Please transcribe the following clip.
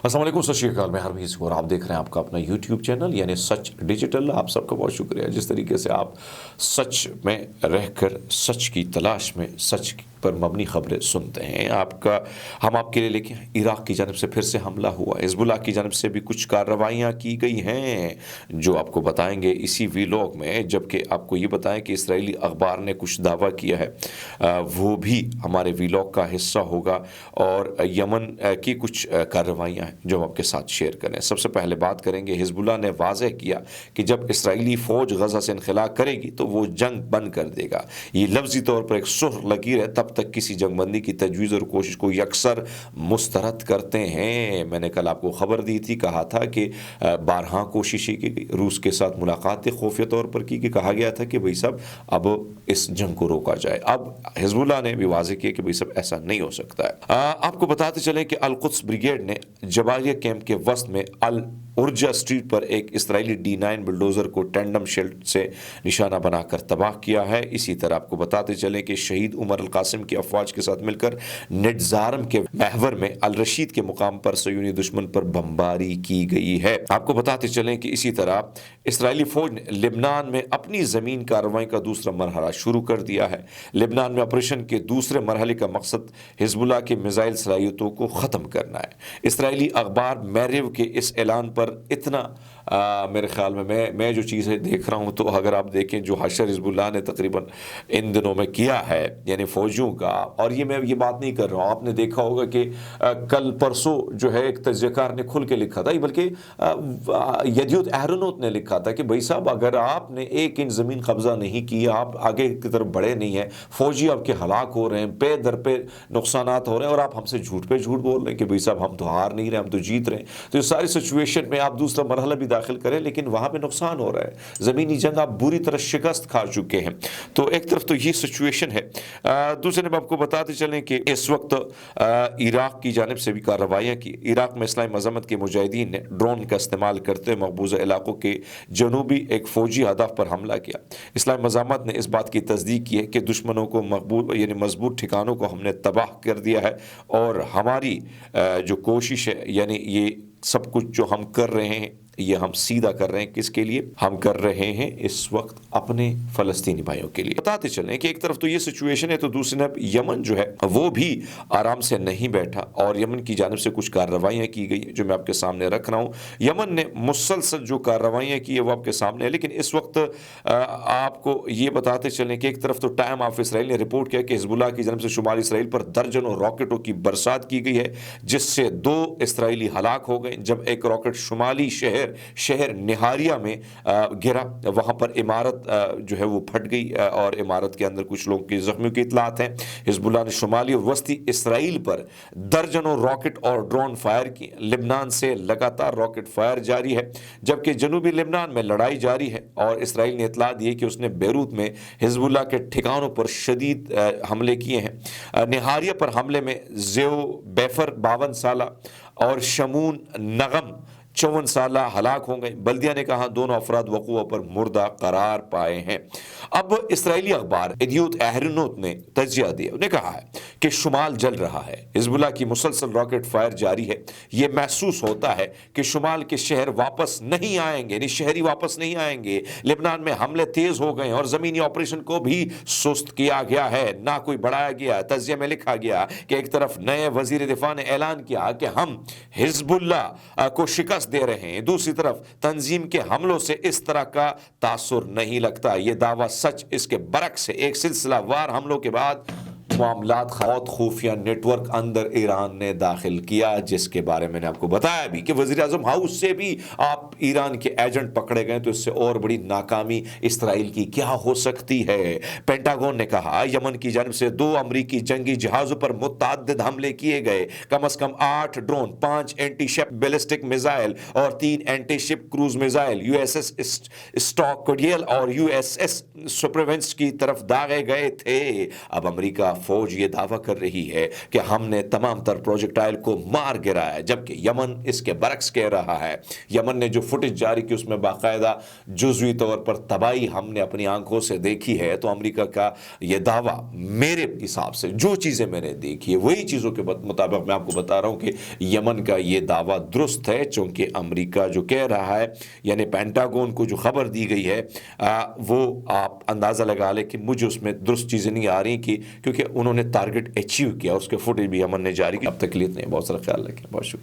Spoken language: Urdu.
السلام علیکم، ست شری اکال، میں ہرمیز اور آپ دیکھ رہے ہیں آپ کا اپنا یوٹیوب چینل یعنی سچ ڈیجیٹل۔ آپ سب کا بہت شکریہ جس طریقے سے آپ سچ میں رہ کر سچ کی تلاش میں سچ پر مبنی خبریں سنتے ہیں۔ ہم آپ کے لیے لے کے عراق کی جانب سے پھر سے حملہ ہوا، حزب اللہ کی جانب سے بھی کچھ کارروائیاں کی گئی ہیں جو آپ کو بتائیں گے اسی ویلاگ میں، جبکہ آپ کو یہ بتائیں کہ اسرائیلی اخبار نے کچھ دعویٰ کیا ہے، وہ بھی ہمارے ویلاگ کا حصہ ہوگا، اور یمن کی کچھ کارروائیاں ہیں جو ہم آپ کے ساتھ شیئر کریں۔ سب سے پہلے بات کریں گے، حزب اللہ نے واضح کیا کہ جب اسرائیلی فوج غزہ سے انخلا کرے گی تو وہ جنگ بند کر دے گا۔ یہ لفظی طور پر ایک سرخ لکیر ہے، تب تک کسی جنگ بندی کی تجویز اور کوشش کو یکسر مسترد کرتے ہیں۔ میں نے کل آپ کو خبر دی تھی، کہا تھا کہ بارہا کوششیں کی گئی، روس کے ساتھ ملاقاتیں خفیہ طور پر کی کہ کہا گیا تھا کہ بھائی صاحب اب اس جنگ کو روکا جائے۔ اب حزب اللہ نے بھی واضح کیا کہ بھائی صاحب ایسا نہیں ہو سکتا ہے۔ آپ کو بتاتے چلیں کہ القدس بریگیڈ نے جبالیہ کیمپ کے وسط میں الارجا اسٹریٹ پر ایک اسرائیلی D9 بلڈوزر کو ٹینڈم شیل سے نشانہ بنا کر تباہ کیا ہے۔ اسی طرح آپ کو بتاتے چلیں کہ شہید عمر القاسم کی افواج کے ساتھ مل کر نٹزارم کے محور میں الرشید کے مقام پر صہیونی دشمن پر بمباری کی گئی ہے۔ آپ کو بتاتے چلیں کہ اسی طرح اسرائیلی فوج نے لبنان میں اپنی زمین کارروائی کا دوسرا مرحلہ شروع کر دیا ہے۔ لبنان میں آپریشن کے دوسرے مرحلے کا مقصد حزب اللہ کے میزائل صلاحیتوں کو ختم کرنا ہے۔ اسرائیلی اخبار میریو کے اس اعلان پر اتنا میرے خیال میں جو چیزیں دیکھ رہا ہوں، تو اگر آپ دیکھیں جو حشر حزب اللہ نے تقریباً ان دنوں میں کیا ہے یعنی فوجیوں کا، اور میں یہ بات نہیں کر رہا ہوں، آپ نے دیکھا ہوگا کہ کل پرسوں جو ہے ایک تجزیہ کار نے کھل کے لکھا تھا، بلکہ یدیوت اہرونوت نے لکھا تھا کہ بھائی صاحب اگر آپ نے ایک انچ زمین قبضہ نہیں کی، آپ آگے کی طرف بڑھے نہیں ہیں، فوجی آپ کے ہلاک ہو رہے ہیں، پے در پہ نقصانات ہو رہے ہیں، اور آپ ہم سے جھوٹ پہ جھوٹ بول رہے ہیں کہ بھائی صاحب ہم تو ہار نہیں رہے، ہم تو جیت رہے ہیں۔ تو یہ ساری سچویشن میں آپ دوسرا مرحلہ بھی داخل کریں، لیکن وہاں پہ نقصان ہو رہا ہے، زمینی جنگ آپ بری طرح شکست کھا چکے ہیں۔ تو ایک طرف تو یہ سچویشن ہے، دوسرے میں آپ کو بتاتے چلیں کہ اس وقت عراق کی جانب سے بھی کارروائیاں کی۔ عراق میں اسلامی مذمت کے مجاہدین نے ڈرون کا استعمال کرتے ہوئے مقبوضہ علاقوں کے جنوبی ایک فوجی ہدف پر حملہ کیا۔ اسلامی مذمت نے اس بات کی تصدیق کی ہے کہ دشمنوں کو مضبوط ٹھکانوں کو ہم نے تباہ کر دیا ہے، اور ہماری جو کوشش ہے یعنی یہ سب کچھ جو ہم کر رہے ہیں یہ ہم سیدھا کر رہے ہیں، کس کے لیے ہم کر رہے ہیں؟ اس وقت اپنے فلسطینی بھائیوں کے لیے۔ بتاتے چلیں کہ ایک طرف تو یہ سچویشن ہے، تو دوسری طرف یمن جو ہے وہ بھی آرام سے نہیں بیٹھا، اور یمن کی جانب سے کچھ کارروائیاں کی گئی جو میں آپ کے سامنے رکھ رہا ہوں۔ یمن نے مسلسل جو کارروائیاں کی ہے وہ آپ کے سامنے ہے، لیکن اس وقت آپ کو یہ بتاتے چلیں کہ ایک طرف تو ٹائم آف اسرائیل نے رپورٹ کیا کہ حزب اللہ کی جانب سے شمالی اسرائیل پر درجنوں راکٹوں کی برسات کی گئی ہے، جس سے 2 اسرائیلی ہلاک ہو گئے جب ایک راکٹ شمالی شہر نہاریہ میں گرا، وہاں پر عمارت جو ہے وہ پھٹ گئی، اور عمارت کے اندر کچھ لوگوں کی زخمیوں کی اطلاعات ہیں۔ حزب اللہ نے شمالی اور وسطی اسرائیل پر درجنوں راکٹ اور ڈرون فائر کی۔ لبنان سے لگاتار راکٹ فائر جاری ہے، جبکہ جنوبی لبنان میں لڑائی جاری ہے، اور اسرائیل نے اطلاع دی ہے کہ اس نے بیروت میں حزب اللہ کے ٹھکانوں پر شدید حملے کیے ہیں۔ نہاریہ پر حملے میں زیو بیفر 52 سالہ اور شمون نغم 54 سالہ ہلاک ہو گئے۔ بلدیہ نے کہا دونوں افراد وقوع پر مردہ قرار پائے ہیں۔ اب اسرائیلی اخبار یدیوت اہرونوت نے تجزیہ دیا، انہیں کہا ہے کہ شمال جل رہا ہے، حزب اللہ کی مسلسل راکٹ فائر جاری ہے، یہ محسوس ہوتا ہے کہ شمال کے شہر واپس نہیں آئیں گے، یعنی شہری واپس نہیں آئیں گے۔ لبنان میں حملے تیز ہو گئے اور زمینی آپریشن کو بھی سست کیا گیا ہے، نہ کوئی بڑھایا گیا۔ تجزیہ میں لکھا گیا کہ ایک طرف نئے وزیر دفاع نے اعلان کیا کہ ہم حزب اللہ کو شکست دے رہے ہیں، دوسری طرف تنظیم کے حملوں سے اس طرح کا تاثر نہیں لگتا۔ یہ دعویٰ سچ، اس کے برعکس ہے۔ ایک سلسلہ وار حملوں کے بعد معاملات بہت خفیہ نیٹ ورک اندر ایران نے داخل کیا، جس کے بارے میں نے آپ کو بتایا بھی کہ وزیر اعظم ہاؤس سے بھی آپ ایران کے ایجنٹ پکڑے گئے، تو اس سے اور بڑی ناکامی اسرائیل کی کیا ہو سکتی ہے۔ پینٹاگون نے کہا یمن کی جانب سے 2 امریکی جنگی جہازوں پر متعدد حملے کیے گئے، کم از کم 8 ڈرون، 5 اینٹی شپ بیلسٹک میزائل اور 3 اینٹی شپ کروز میزائل USS اسٹاکڈیل اور USS سپروینس کی طرف داغے گئے تھے۔ اب امریکہ فوج یہ دعویٰ کر رہی ہے کہ ہم نے تمام تر پروجیکٹائل کو مار گرایا ہے، جبکہ یمن اس کے برعکس کہہ رہا ہے۔ یمن نے جو فوٹیج جاری کی اس میں باقاعدہ جزوی طور پر تباہی ہم نے اپنی آنکھوں سے دیکھی ہے۔ تو امریکہ کا یہ دعویٰ میرے حساب سے جو چیزیں میں نے دیکھی ہے وہی چیزوں کے مطابق میں آپ کو بتا رہا ہوں کہ یمن کا یہ دعویٰ درست ہے، چونکہ امریکہ جو کہہ رہا ہے، یعنی پینٹاگون کو جو خبر دی گئی ہے وہ آپ اندازہ لگا لیں کہ مجھے اس میں درست چیزیں نہیں آ رہی کیونکہ انہوں نے ٹارگٹ اچیو کیا، اس کے فوٹیج بھی یمن نے جاری کی۔ اب تک کے لیے اتنے، بہت سارا خیال رکھیں، بہت شکریہ۔